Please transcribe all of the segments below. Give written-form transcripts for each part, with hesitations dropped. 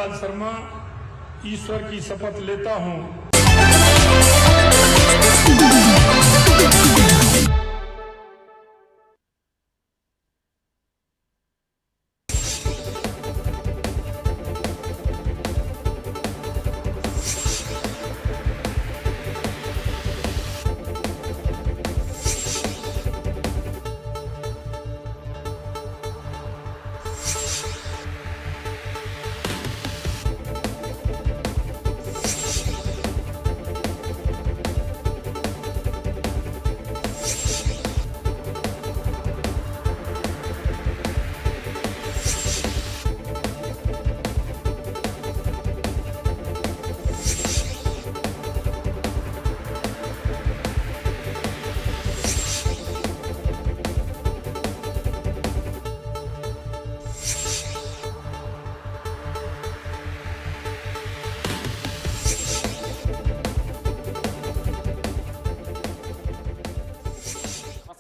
प्रसाद शर्मा ईश्वर की शपथ लेता हूं।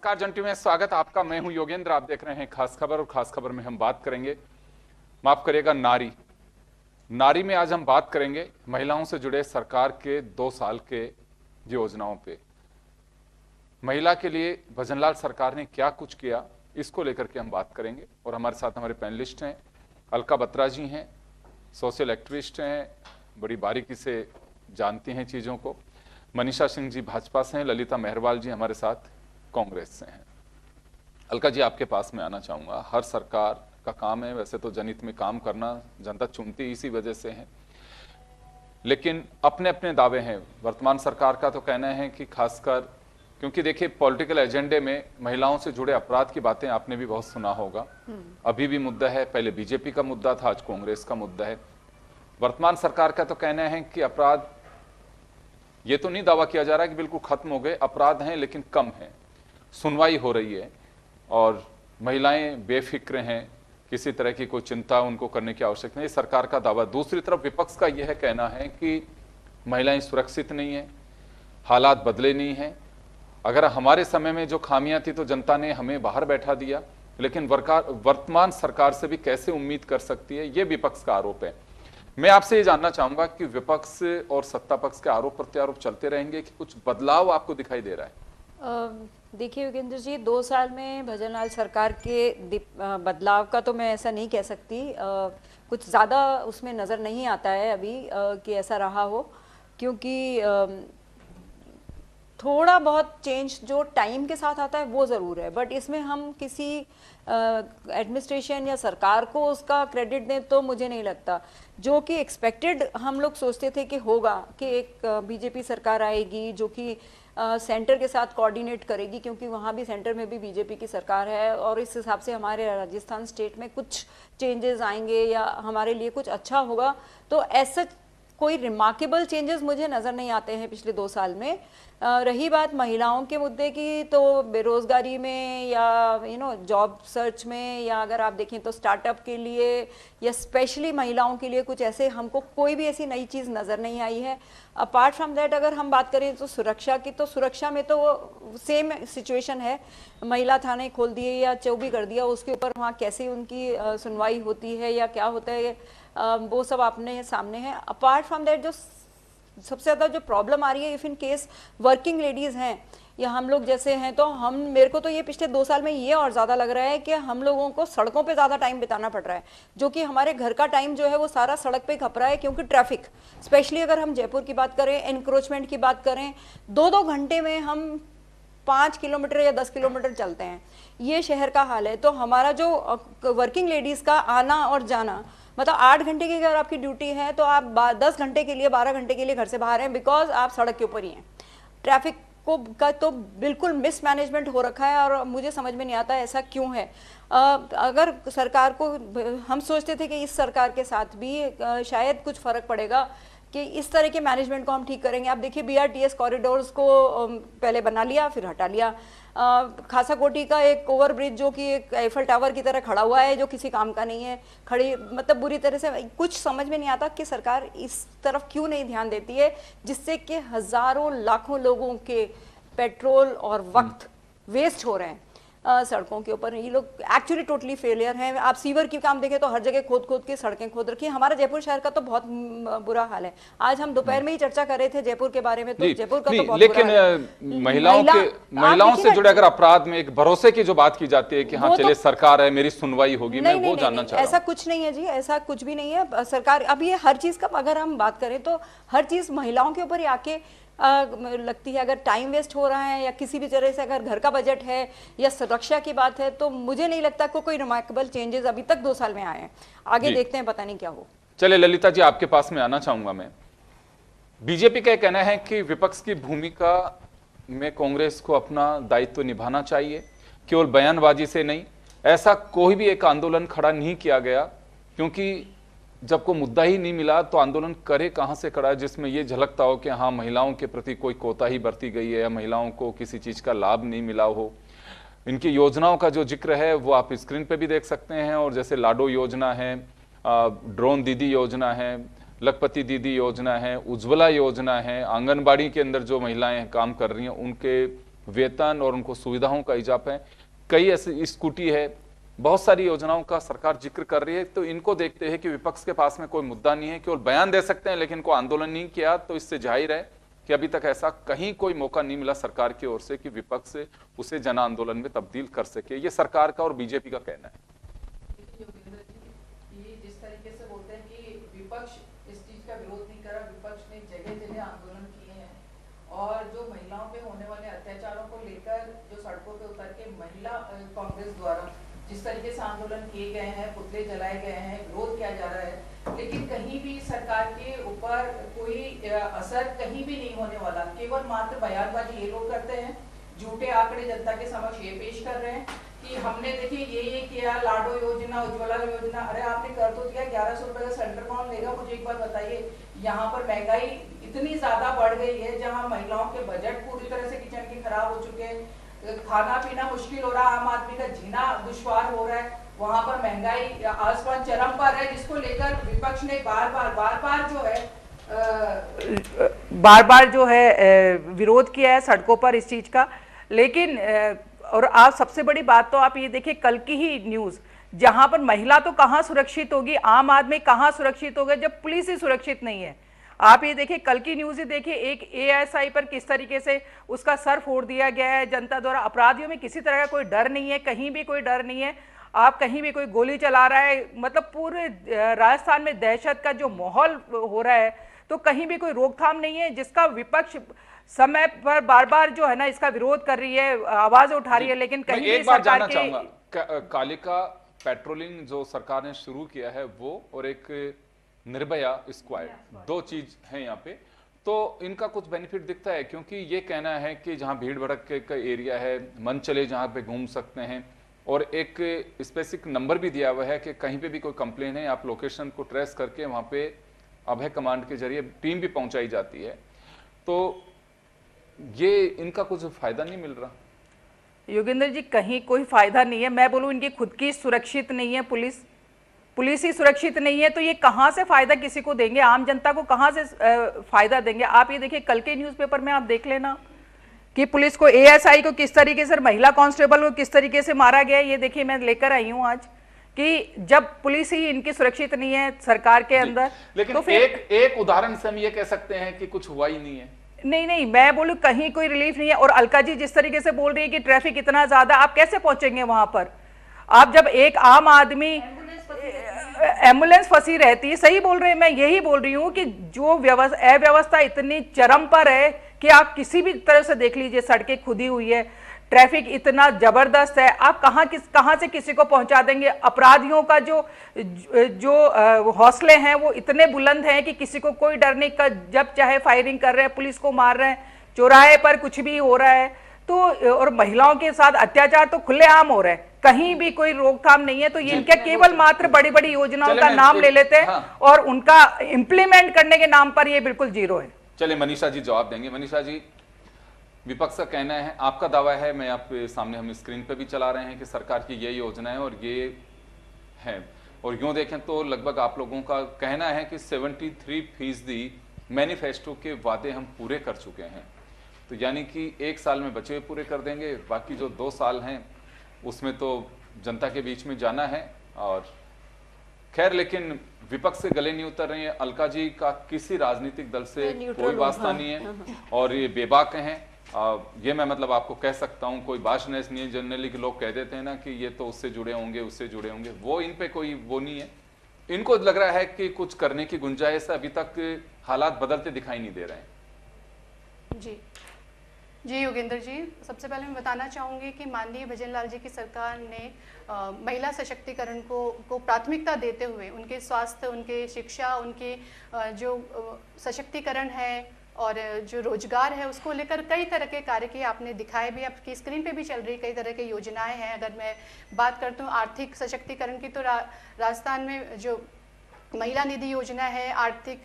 नमस्कार जंटी में स्वागत आपका। मैं हूं योगेंद्र, आप देख रहे हैं खास खबर। और खास खबर में हम बात करेंगे, माफ करिएगा, नारी में आज हम बात करेंगे महिलाओं से जुड़े सरकार के 2 साल के योजनाओं पे। महिला के लिए भजनलाल सरकार ने क्या कुछ किया, इसको लेकर के हम बात करेंगे। और हमारे साथ हमारे पैनलिस्ट हैं, अलका बत्रा जी हैं, सोशल एक्टिविस्ट हैं, बड़ी बारीकी से जानती हैं चीज़ों को। मनीषा सिंह जी भाजपा से हैं, ललिता मेहरवाल जी हमारे साथ कांग्रेस से हैं। अलका जी, आपके पास में आना चाहूंगा। हर सरकार का काम है वैसे तो जनहित में काम करना, जनता चुनती इसी वजह से है, लेकिन अपने अपने दावे हैं। वर्तमान सरकार का तो कहना है कि खासकर क्योंकि देखिए पॉलिटिकल एजेंडे में महिलाओं से जुड़े अपराध की बातें आपने भी बहुत सुना होगा, अभी भी मुद्दा है। पहले बीजेपी का मुद्दा था, आज कांग्रेस का मुद्दा है। वर्तमान सरकार का तो कहना है कि अपराध, ये तो नहीं दावा किया जा रहा कि बिल्कुल खत्म हो गए, अपराध हैं लेकिन कम है, सुनवाई हो रही है और महिलाएं बेफिक्र हैं, किसी तरह की कोई चिंता उनको करने की आवश्यकता नहीं, ये सरकार का दावा। दूसरी तरफ विपक्ष का यह कहना है कि महिलाएं सुरक्षित नहीं है, हालात बदले नहीं हैं। अगर हमारे समय में जो खामियां थी तो जनता ने हमें बाहर बैठा दिया, लेकिन वर्तमान सरकार से भी कैसे उम्मीद कर सकती है, ये विपक्ष का आरोप है। मैं आपसे ये जानना चाहूंगा कि विपक्ष और सत्ता पक्ष के आरोप प्रत्यारोप चलते रहेंगे कि कुछ बदलाव आपको दिखाई दे रहा है? देखिए योगेंद्र जी, 2 साल में भजनलाल सरकार के बदलाव का तो मैं ऐसा नहीं कह सकती। कुछ ज़्यादा उसमें नज़र नहीं आता है अभी कि ऐसा रहा हो, क्योंकि थोड़ा बहुत चेंज जो टाइम के साथ आता है वो ज़रूर है, बट इसमें हम किसी एडमिनिस्ट्रेशन या सरकार को उसका क्रेडिट दें तो मुझे नहीं लगता। जो कि एक्सपेक्टेड हम लोग सोचते थे कि होगा, कि एक बीजेपी सरकार आएगी जो कि सेंटर के साथ कोऑर्डिनेट करेगी, क्योंकि वहाँ भी सेंटर में भी बीजेपी की सरकार है और इस हिसाब से हमारे राजस्थान स्टेट में कुछ चेंजेस आएंगे या हमारे लिए कुछ अच्छा होगा। तो ऐसा कोई रिमार्केबल चेंजेस मुझे नज़र नहीं आते हैं पिछले 2 साल में। रही बात महिलाओं के मुद्दे की, तो बेरोज़गारी में या जॉब सर्च में, या अगर आप देखें तो स्टार्टअप के लिए या स्पेशली महिलाओं के लिए कुछ ऐसे हमको कोई भी ऐसी नई चीज़ नज़र नहीं आई है। अपार्ट फ्रॉम दैट अगर हम बात करें तो सुरक्षा की, तो सुरक्षा में तो सेम सिचुएशन है। महिला थाने खोल दिए या चौबी कर दिया, उसके ऊपर वहाँ कैसे उनकी सुनवाई होती है या क्या होता है, वो सब अपने सामने है। अपार्ट फ्रॉम दैट जो सबसे ज़्यादा जो प्रॉब्लम आ रही है, if in case working ladies हैं या हम लोग जैसे हैं, तो मेरे को तो ये पिछले 2 साल में ये और ज़्यादा लग रहा है कि हम लोगों को सड़कों पे ज़्यादा टाइम बिताना पड़ रहा है, जो कि हमारे घर का टाइम जो है वो सारा सड़क पे खप रहा है। क्योंकि ट्रैफिक, स्पेशली अगर हम जयपुर की बात करें, एनक्रोचमेंट की बात करें, 2-2 घंटे में हम 5 किलोमीटर या 10 किलोमीटर चलते हैं। ये शहर का हाल है। तो हमारा जो वर्किंग लेडीज़ का आना और जाना, मतलब 8 घंटे की अगर आपकी ड्यूटी है तो आप 10 घंटे के लिए, 12 घंटे के लिए घर से बाहर हैं, बिकॉज आप सड़क के ऊपर ही हैं। ट्रैफिक का तो बिल्कुल मिसमैनेजमेंट हो रखा है और मुझे समझ में नहीं आता ऐसा क्यों है। अगर सरकार को, हम सोचते थे कि इस सरकार के साथ भी शायद कुछ फ़र्क पड़ेगा कि इस तरह के मैनेजमेंट को हम ठीक करेंगे। आप देखिए BRTS कॉरिडोर्स को पहले बना लिया, फिर हटा लिया। खासाकोटी का एक ओवर ब्रिज जो कि एक आईफल टावर की तरह खड़ा हुआ है, जो किसी काम का नहीं है, खड़ी, मतलब बुरी तरह से। कुछ समझ में नहीं आता कि सरकार इस तरफ क्यों नहीं ध्यान देती है, जिससे कि हज़ारों लाखों लोगों के पेट्रोल और वक्त वेस्ट हो रहे हैं। सड़कों के ऊपर ये लोग एक्चुअली टोटली फेलियर हैं। आप सीवर की काम देखें तो हर जगह खोद खोद के सड़कें खोद रखी है। हमारा जयपुर शहर का तो बहुत बुरा हाल है। आज हम दोपहर में ही चर्चा कर रहे थे जयपुर के बारे में, तो जयपुर का तो बहुत लेकिन बुरा हाल है। महिलाओं से जुड़े अगर अपराध में एक भरोसे की जो बात की जाती है कि हाँ चलिए सरकार है, मेरी सुनवाई होगी, मैं वो जानना चाह रहा हूं। ऐसा कुछ नहीं है जी, ऐसा कुछ भी नहीं है। सरकार अब ये हर चीज का अगर हम बात करें तो हर चीज महिलाओं के ऊपर ही आके लगती है। अगर टाइम वेस्ट हो रहा है या किसी भी तरह से अगर घर का बजट है या सुरक्षा की बात है, तो मुझे नहीं लगता कोई रिमार्केबल चेंजेस अभी तक 2 साल में आए हैं। आगे देखते हैं, पता नहीं क्या हो। चलिए ललिता जी, आपके पास में आना चाहूंगा मैं। बीजेपी का कहना है कि विपक्ष की भूमिका में कांग्रेस को अपना दायित्व निभाना चाहिए, केवल बयानबाजी से नहीं। ऐसा कोई भी एक आंदोलन खड़ा नहीं किया गया, क्योंकि जब को मुद्दा ही नहीं मिला तो आंदोलन करे कहां से खड़ा, जिसमें यह झलकता हो कि हाँ महिलाओं के प्रति कोई कोताही बरती गई है या महिलाओं को किसी चीज का लाभ नहीं मिला हो। इनकी योजनाओं का जो जिक्र है वो आप स्क्रीन पे भी देख सकते हैं, और जैसे लाडो योजना है, ड्रोन दीदी योजना है, लखपति दीदी योजना है, उज्ज्वला योजना है, आंगनबाड़ी के अंदर जो महिलाएं काम कर रही हैं उनके वेतन और उनको सुविधाओं का इजाफा है, कई ऐसी स्कूटी है, बहुत सारी योजनाओं का सरकार जिक्र कर रही है। तो इनको देखते हैं कि विपक्ष के पास में कोई मुद्दा नहीं है, केवल बयान दे सकते हैं लेकिन कोई आंदोलन नहीं किया, तो इससे जाहिर है कि अभी तक ऐसा कहीं कोई मौका नहीं मिला सरकार की ओर से कि विपक्ष उसे जन आंदोलन में तब्दील कर सके। ये सरकार का और बीजेपी का कहना है। ये जिस तरीके से बोलते हैं कि विपक्ष इस चीज का विरोध नहीं करा, विपक्ष ने जगह जगह आंदोलन किए हैं, और जो महिलाओं पे होने वाले अत्याचारों को लेकर जो सड़कों पे उतर के महिला कांग्रेस द्वारा जिस तरीके से आंदोलन किए गए हैं, पुतले जलाए गए हैं, विरोध किया जा रहा है, लेकिन कहीं भी सरकार के ऊपर कोई असर कहीं भी नहीं होने वाला। केवल मात्र बयानबाजी ये लोग करते हैं, झूठे आंकड़े जनता के समक्ष ये पेश कर रहे हैं कि हमने देखिए ये किया, लाडो योजना, उज्ज्वला योजना। अरे आपने कर तो दिया, 1100 रुपए का सेंटर कौन लेगा? मुझे एक बार बताइए। यहाँ पर महंगाई इतनी ज्यादा बढ़ गई है, जहाँ महिलाओं के बजट पूरी तरह से किचन के खराब हो चुके हैं, खाना पीना मुश्किल हो रहा है, आम आदमी का जीना दुश्वार हो रहा है, वहां पर महंगाई आसमान चरम पर है, जिसको लेकर विपक्ष ने बार बार जो है विरोध किया है सड़कों पर इस चीज का। लेकिन और आप सबसे बड़ी बात तो आप ये देखिए, कल की ही न्यूज, जहां पर महिला तो कहां सुरक्षित होगी, आम आदमी कहां सुरक्षित होगा जब पुलिस ही सुरक्षित नहीं है। आप ये देखिए, कल की न्यूज ही देखिए, एक एएसआई पर किस तरीके से उसका सर फोड़ दिया गया है जनता द्वारा। अपराधियों में किसी तरह का कोई डर नहीं है, कहीं भी कोई डर नहीं है। आप कहीं भी कोई गोली चला रहा है, मतलब पूरे राजस्थान में दहशत का जो माहौल हो रहा है, तो कहीं भी कोई रोकथाम नहीं है, जिसका विपक्ष समय पर बार बार जो है ना इसका विरोध कर रही है, आवाज उठा रही है, लेकिन कहीं भी सरकार के कालिका पेट्रोलिंग जो सरकार ने शुरू किया है वो, और एक निर्भया स्क्वाड, 2 चीज है यहाँ पे, तो इनका कुछ बेनिफिट दिखता है, क्योंकि ये कहना है कि जहाँ भीड़ भड़क का एरिया है, मन चले जहाँ पे घूम सकते हैं, और एक स्पेसिफिक नंबर भी दिया हुआ है कि कहीं पे भी कोई कंप्लेन है आप लोकेशन को ट्रेस करके वहाँ पे अभय कमांड के जरिए टीम भी पहुंचाई जाती है। तो ये इनका कुछ फायदा नहीं मिल रहा योगेंद्र जी? कहीं कोई फायदा नहीं है। मैं बोलूं इनकी खुद की सुरक्षित नहीं है, पुलिस ही सुरक्षित नहीं है, तो ये कहां से फायदा किसी को देंगे? आम जनता को कहां से फायदा देंगे? आप ये देखिए, कल के न्यूज़पेपर में आप देख लेना कि पुलिस को, एएसआई को किस तरीके से, महिला कांस्टेबल को किस तरीके से मारा गया। ये देखिए, मैं लेकर आई हूं आज कि जब पुलिस ही इनकी सुरक्षित नहीं है सरकार के अंदर, लेकिन तो फिर एक उदाहरण से हम ये कह सकते हैं कि कुछ हुआ ही नहीं है। नहीं, मैं बोलूं कहीं कोई रिलीफ नहीं है। और अलका जी जिस तरीके से बोल रही है कि ट्रैफिक इतना ज्यादा, आप कैसे पहुंचेंगे वहां पर? आप जब एक आम आदमी, एम्बुलेंस फंसी रहती है, सही बोल रहे हैं, मैं यही बोल रही हूँ कि जो अव्यवस्था इतनी चरम पर है कि आप किसी भी तरह से देख लीजिए, सड़कें खुदी हुई है, ट्रैफिक इतना जबरदस्त है, आप कहां से किसी को पहुंचा देंगे? अपराधियों का जो हौसले हैं वो इतने बुलंद हैं कि किसी को कोई डर नहीं, जब चाहे फायरिंग कर रहे हैं, पुलिस को मार रहे हैं, चौराहे पर कुछ भी हो रहा है। तो और महिलाओं के साथ अत्याचार तो खुलेआम हो रहा है, कहीं भी कोई रोकथाम नहीं है। तो ये इनका केवल मात्र बड़ी बड़ी योजनाओं का नाम ले लेते हैं, और उनका इंप्लीमेंट करने के नाम पर ये बिल्कुल जीरो है। चलिए मनीषा जी जवाब देंगे। मनीषा जी, विपक्ष का कहना है, आपका दावा है, मैं आपके सामने हम स्क्रीन पे भी चला रहे हैं कि सरकार की ये योजना है और ये है, और यूं देखें तो लगभग आप लोगों का कहना है कि 73% मैनिफेस्टो के वादे हम पूरे कर चुके हैं। तो यानी कि 1 साल में बचे हुए पूरे कर देंगे, बाकी जो 2 साल हैं उसमें तो जनता के बीच में जाना है। और खैर, लेकिन विपक्ष से गले नहीं उतर रहे हैं। अलका जी का किसी राजनीतिक दल से कोई वास्ता नहीं है और ये बेबाक हैं। ये मैं मतलब आपको कह सकता हूँ, कोई बाशनेस नहीं है। जनरली लोग कह देते हैं ना कि ये तो उससे जुड़े होंगे, उससे जुड़े होंगे, वो इन पे कोई वो नहीं है। इनको लग रहा है कि कुछ करने की गुंजाइश है, अभी तक हालात बदलते दिखाई नहीं दे रहे हैं। जी योगेंद्र जी, सबसे पहले मैं बताना चाहूँगी कि माननीय भजन लाल जी की सरकार ने महिला सशक्तिकरण को प्राथमिकता देते हुए उनके स्वास्थ्य, उनके शिक्षा, उनके जो सशक्तिकरण है और जो रोजगार है उसको लेकर कई तरह के कार्य किए। आपने दिखाए भी, आपकी स्क्रीन पे भी चल रही कई तरह की योजनाएं हैं। अगर मैं बात करती हूँ आर्थिक सशक्तिकरण की, तो राजस्थान में जो महिला निधि योजना है, आर्थिक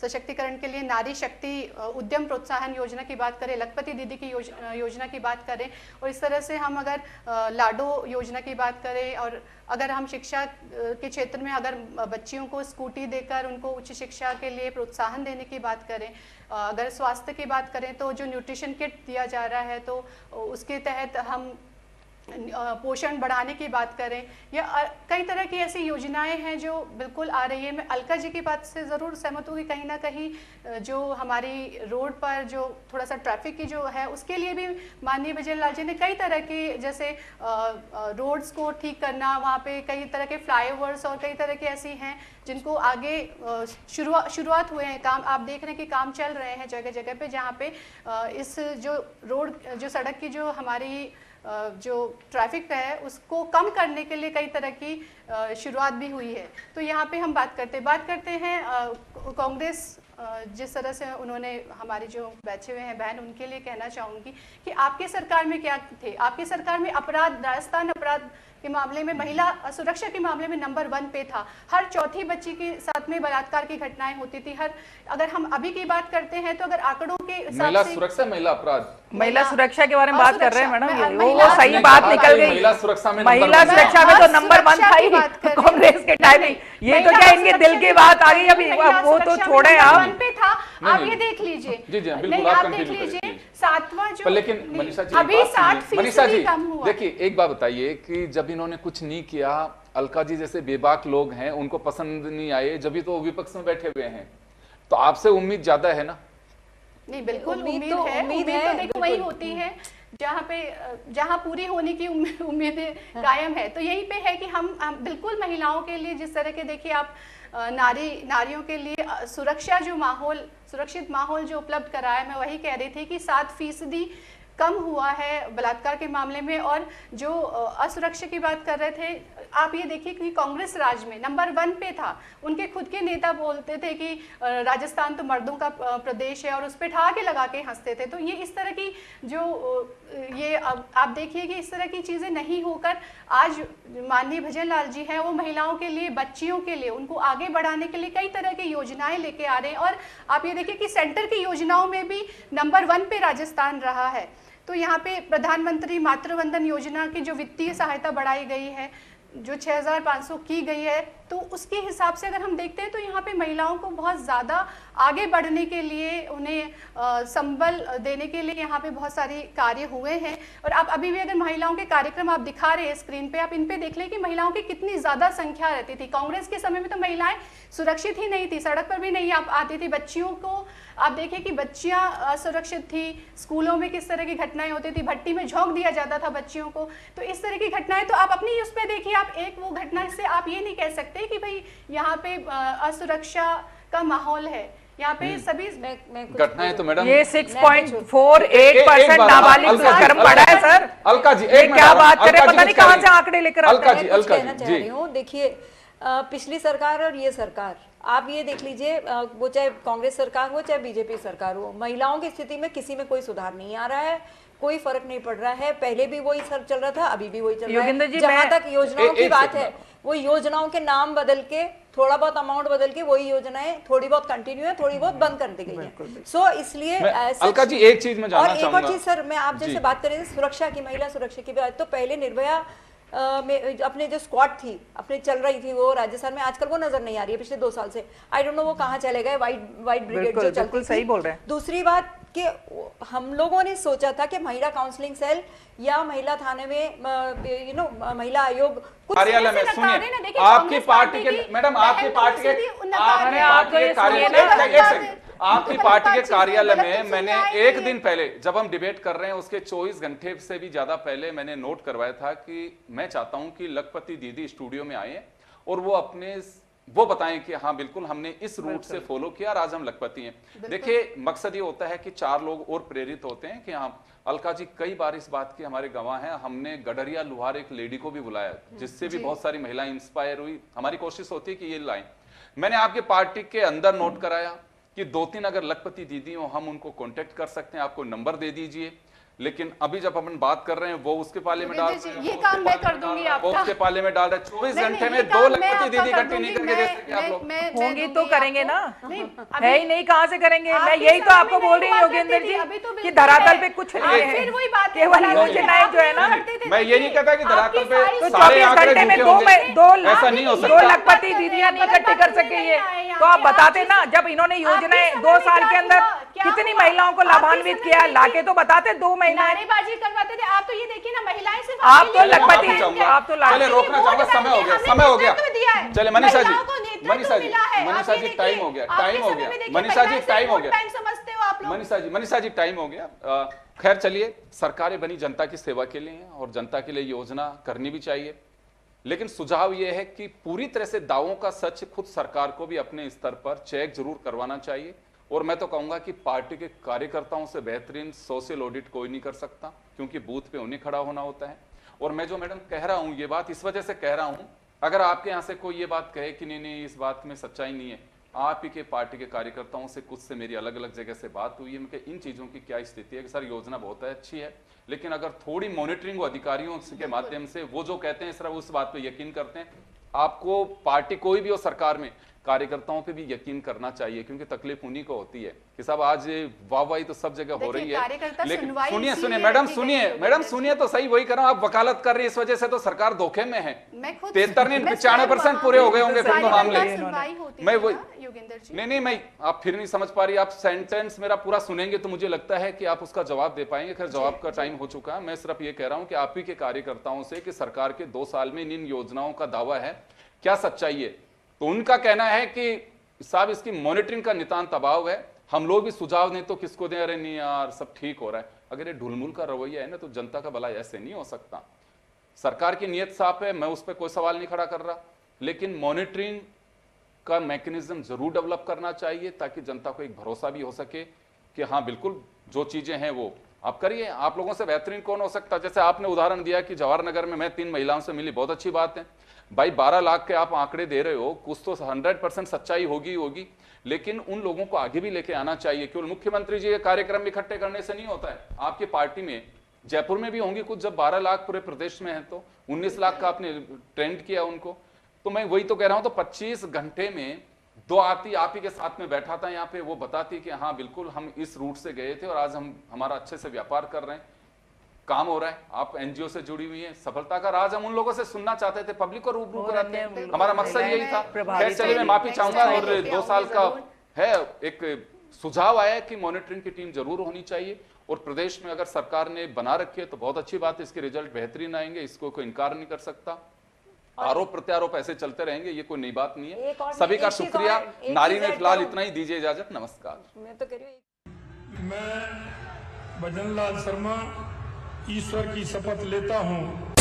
सशक्तिकरण के लिए नारी शक्ति उद्यम प्रोत्साहन योजना की बात करें, लखपति दीदी की योजना की बात करें, और इस तरह से हम अगर लाडो योजना की बात करें, और अगर हम शिक्षा के क्षेत्र में अगर बच्चियों को स्कूटी देकर उनको उच्च शिक्षा के लिए प्रोत्साहन देने की बात करें, अगर स्वास्थ्य की बात करें तो जो न्यूट्रिशन किट दिया जा रहा है तो उसके तहत हम पोषण बढ़ाने की बात करें, या कई तरह की ऐसी योजनाएं हैं जो बिल्कुल आ रही है। मैं अलका जी की बात से ज़रूर सहमत हूँ कि कहीं ना कहीं जो हमारी रोड पर जो थोड़ा सा ट्रैफिक की जो है उसके लिए भी माननीय भजन लाल जी ने कई तरह के, जैसे रोड्स को ठीक करना, वहाँ पे कई तरह के फ्लाईओवर्स और कई तरह के ऐसी हैं जिनको आगे शुरुआत हुए हैं काम। आप देख रहे हैं कि काम चल रहे हैं जगह जगह पे, जहाँ पे इस जो रोड जो सड़क की जो हमारी जो ट्रैफिक है उसको कम करने के लिए कई तरह की शुरुआत भी हुई है। तो यहाँ पे हम बात करते हैं कांग्रेस जिस तरह से उन्होंने हमारे जो बैठे हुए हैं बहन, उनके लिए कहना चाहूँगी कि आपके सरकार में क्या थे। आपकी सरकार में अपराध, राजस्थान अपराध के मामले में, महिला सुरक्षा के मामले में नंबर 1 पे था। हर चौथी बच्ची के साथ में बलात्कार की घटनाएं होती थी। अगर हम अभी की बात करते हैं तो अगर आंकड़ों के महिला सुरक्षा, महिला अपराध, महिला सुरक्षा के बारे में बात कर रहे हैं मैडम, वो सही बात निकल गई। महिला सुरक्षा में तो नंबर 1 था ही कांग्रेस के टाइम में। ये तो क्या इनके दिल की बात आ गई, अभी वो तो छोड़े आप। आप ये देख लीजिए, नहीं आप देख लीजिए 7वां जो, लेकिन मनीषा जी अभी 60% कम हुआ। देखिए एक बात बताइए कि जब इन्होंने कुछ नहीं किया, अलका जी जैसे बेबाक लोग हैं उनको पसंद नहीं आए, जब भी तो विपक्ष में बैठे हुए हैं, तो आपसे उम्मीद ज्यादा है ना? नहीं, बिल्कुल उम्मीद तो देखो वही होती है जहाँ पूरी होने की उम्मीदें कायम है। तो यहीं पे है कि हम बिल्कुल महिलाओं के लिए जिस तरह के, देखिए आप नारियों के लिए सुरक्षित माहौल जो उपलब्ध कराया, मैं वही कह रही थी कि 7% कम हुआ है बलात्कार के मामले में। और जो असुरक्षा की बात कर रहे थे, आप ये देखिए कि कांग्रेस राज में नंबर 1 पे था। उनके खुद के नेता बोलते थे कि राजस्थान तो मर्दों का प्रदेश है और उस पर ठहाके लगा के हंसते थे। तो ये इस तरह की जो ये आप देखिए कि इस तरह की चीज़ें नहीं होकर आज माननीय भजन लाल जी हैं वो महिलाओं के लिए, बच्चियों के लिए, उनको आगे बढ़ाने के लिए कई तरह की योजनाएं लेके आ रहे हैं। और आप ये देखिए कि सेंटर की योजनाओं में भी नंबर 1 पे राजस्थान रहा है। तो यहाँ पे प्रधानमंत्री मातृवंदन योजना की जो वित्तीय सहायता बढ़ाई गई है, जो 6500 की गई है, तो उसके हिसाब से अगर हम देखते हैं तो यहाँ पे महिलाओं को बहुत ज़्यादा आगे बढ़ने के लिए, उन्हें संबल देने के लिए यहाँ पे बहुत सारे कार्य हुए हैं। और आप अभी भी अगर महिलाओं के कार्यक्रम आप दिखा रहे हैं स्क्रीन पे, आप इन पे देख लें कि महिलाओं की कितनी ज़्यादा संख्या रहती थी। कांग्रेस के समय में तो महिलाएं सुरक्षित ही नहीं थी, सड़क पर भी नहीं आप आती थी। बच्चियों को आप देखिए कि बच्चियां असुरक्षित थी, स्कूलों में किस तरह की घटनाएं होती थी, भट्टी में झोंक दिया जाता था बच्चियों को। तो इस तरह की घटनाएं तो आप अपनी उस पर देखिए, आप एक वो घटना से आप ये नहीं कह सकते कि भाई यहाँ पे असुरक्षा का माहौल है। यहाँ पे सभी घटनाएं तो मैडम ये 6.48% नाबालिग दुष्कर्म बढ़ा है सर। अलका जी क्या बात करें, पता नहीं कहाँ से आंकड़े लेकर आते हैं। कहना चाह रही हूँ, देखिए पिछली सरकार और ये सरकार, आप ये देख लीजिए, वो चाहे कांग्रेस सरकार हो चाहे बीजेपी सरकार हो, महिलाओं की स्थिति में किसी में कोई सुधार नहीं आ रहा है, कोई फर्क नहीं पड़ रहा है। पहले भी वही सर चल रहा था, अभी भी वही चल रहा है। जहां तक योजनाओं की बात है, वो योजनाओं के नाम बदल के, थोड़ा बहुत अमाउंट बदल के, वही योजनाएं थोड़ी बहुत कंटिन्यू है, थोड़ी बहुत बंद कर दी गई है। सो इसलिए अलका जी एक चीज मैं जानना चाहूंगा, और एक और चीज सर, मैं आप जैसे बात करें सुरक्षा की, महिला सुरक्षा की बात, तो पहले निर्भया में अपने जो स्क्वाड थी, अपने चल रही थी वो राजस्थान में, आजकल वो नजर नहीं आ रही है पिछले 2 साल से। आई डोंट नो वो कहाँ चले गए, वाइट ब्रिगेड जो चलती थी। सही बोल रहे हैं। दूसरी बात, कि हम लोगों ने सोचा था कि महिला काउंसलिंग सेल या महिला थाने में महिला आयोग कुछ कार्यालय में सुनिए, आपकी पार्टी के मैडम, आपकी पार्टी के आपकी पार्टी के कार्यालय में मैंने एक दिन पहले, जब हम डिबेट कर रहे हैं उसके 24 घंटे से भी ज्यादा पहले मैंने नोट करवाया था कि मैं चाहता हूं कि लखपति दीदी स्टूडियो में आए और वो बताएं कि हाँ बिल्कुल हमने इस रूट से फॉलो किया और आज हम लखपति हैं। देखिए मकसद ये होता है कि 4 लोग और प्रेरित होते हैं कि हाँ, अलका जी कई बार इस बात की हमारे गवाह हैं, हमने गडरिया लुहार एक लेडी को भी बुलाया जिससे भी बहुत सारी महिलाएं इंस्पायर हुई। हमारी कोशिश होती है कि ये लाएं। मैंने आपके पार्टी के अंदर नोट कराया कि 2-3 अगर लखपति दीदी हो हम उनको कॉन्टेक्ट कर सकते हैं, आपको नंबर दे दीजिए। लेकिन अभी जब अपन बात कर रहे हैं वो उसके पाले में डाल रहे हैं, ये काम मैं कर दूंगी आपका, वो उसके पाले में डाल रहे हैं। 24 घंटे में 2 लखपति दीदी इकट्ठी नहीं करके दे सकते आप लोग। होंगी तो करेंगे ना, है ही नहीं, कहाँ से करेंगे? मैं यही तो आपको बोल रही हूँ योगेंद्र जी कि धरातल पे कुछ नहीं है, केवल योजनाएं जो है ना। मैं ये नहीं कहता कि धरातल पे तो सारे 24 आंकड़े घंटे में झूठे होंगे, ऐसा नहीं हो 2 सकता। लखपति दीदियां नहीं इकट्ठी कर सके ये तो आप बताते ना। जब इन्होंने योजनाएं 2 साल के अंदर कितनी महिलाओं को लाभान्वित किया, लाके तो बताते 2 महिलाएं करवाते थे। आप तो ये देखिए ना, महिलाएं सिर्फ आप तो लखपति, आप तो चले रोकना चाहूंगा, समय हो गया, समय हो गया। चले मनीषा जी, मनीषा जी, मनीषा जी टाइम हो गया, टाइम हो गया, मनीषा जी टाइम हो गया, समझते हो आप लोग। मनीषा जी टाइम हो गया। खैर चलिए, सरकारें बनी जनता की सेवा के लिए हैं और जनता के लिए योजना करनी भी चाहिए। लेकिन सुझाव यह है कि पूरी तरह से दावों का सच खुद सरकार को भी अपने स्तर पर चेक जरूर करवाना चाहिए। और मैं तो कहूंगा कि पार्टी के कार्यकर्ताओं से बेहतरीन सोशल ऑडिट कोई नहीं कर सकता, क्योंकि बूथ पे उन्हें खड़ा होना होता है। और मैं जो मैडम कह रहा हूं, ये बात इस वजह से कह रहा हूं, अगर आपके यहां से कोई ये बात कहे कि नहीं इस बात में सच्चाई नहीं है, आप ही के पार्टी के कार्यकर्ताओं से कुछ से मेरी अलग अलग जगह से बात हुई है मैं इन चीजों की क्या स्थिति है कि सर योजना बहुत अच्छी है, लेकिन अगर थोड़ी मॉनिटरिंग हो अधिकारियों के माध्यम से, वो जो कहते हैं सिर्फ उस बात पे यकीन करते हैं। आपको पार्टी कोई भी हो सरकार में, कार्यकर्ताओं पे भी यकीन करना चाहिए, क्योंकि तकलीफ उन्हीं को होती है कि साहब आज वाहवाही तो सब जगह हो रही है। लेकिन सुनिए मैडम सुनिए तो सही, वही कर रहा हूं, आप वकालत कर रही है, इस वजह से तो सरकार धोखे में है। 93-95% पूरे हो गए होंगे फिर तो मामले। मैं वही नहीं मैं आप फिर नहीं समझ पा रही, आप सेंटेंस मेरा पूरा सुनेंगे तो मुझे लगता है कि आप उसका जवाब दे पाएंगे। खैर जवाब का टाइम हो चुका है। मैं सिर्फ ये कह रहा हूं कि आप ही के कार्यकर्ताओं से कि सरकार के 2 साल में इन योजनाओं का दावा है, क्या सच्चाई है? तो उनका कहना है कि साहब इसकी मॉनिटरिंग का नितांत अभाव है, हम लोग भी सुझाव दें तो किसको दें, अरे नहीं यार सब ठीक हो रहा है। अगर ये ढुलमुल का रवैया है ना तो जनता का भला ऐसे नहीं हो सकता। सरकार की नीयत साफ है, मैं उस पर कोई सवाल नहीं खड़ा कर रहा, लेकिन मॉनिटरिंग का मैकेनिज्म जरूर डेवलप करना चाहिए ताकि जनता को एक भरोसा भी हो सके कि हाँ बिल्कुल जो चीजें हैं वो आप करिए। आप लोगों से बेहतरीन कौन हो सकता? जैसे आपने उदाहरण दिया कि जवाहर नगर में मैं 3 महिलाओं से मिली, बहुत अच्छी बात है भाई। 12 लाख के आप आंकड़े दे रहे हो, कुछ तो 100% सच्चाई होगी, लेकिन उन लोगों को आगे भी लेके आना चाहिए। केवल मुख्यमंत्री जी के कार्यक्रम इकट्ठे करने से नहीं होता है। आपकी पार्टी में जयपुर में भी होंगी कुछ, जब 12 लाख पूरे प्रदेश में है तो 19 लाख का आपने ट्रेंड किया उनको। तो मैं वही तो कह रहा हूं, तो 25 घंटे में 2 आती आप ही के साथ में बैठा था यहाँ पे, वो बताती कि हाँ बिल्कुल हम इस रूट से गए थे और आज हम हमारा अच्छे से व्यापार कर रहे हैं, काम हो रहा है। आप एनजीओ से जुड़ी हुई हैं, सफलता का राज हम उन लोगों से सुनना चाहते थे, पब्लिक को रूबरू कराते हैं, हमारा मकसद यही था। खैर चलिए मैं माफी चाहूंगा। और 2 साल का है एक सुझाव आया कि मॉनिटरिंग की टीम जरूर होनी चाहिए और प्रदेश में अगर सरकार ने बना रखी है तो बहुत अच्छी बात है, इसके रिजल्ट बेहतरीन आएंगे, इसको कोई इनकार नहीं कर सकता। आरोप प्रत्यारोप ऐसे चलते रहेंगे, ये कोई नई बात नहीं है। सभी का शुक्रिया। नारी में फिलहाल इतना ही, दीजिए इजाजत, नमस्कार। मैं तो कह रही हूँ, मैं भजन लाल शर्मा ईश्वर की शपथ लेता हूँ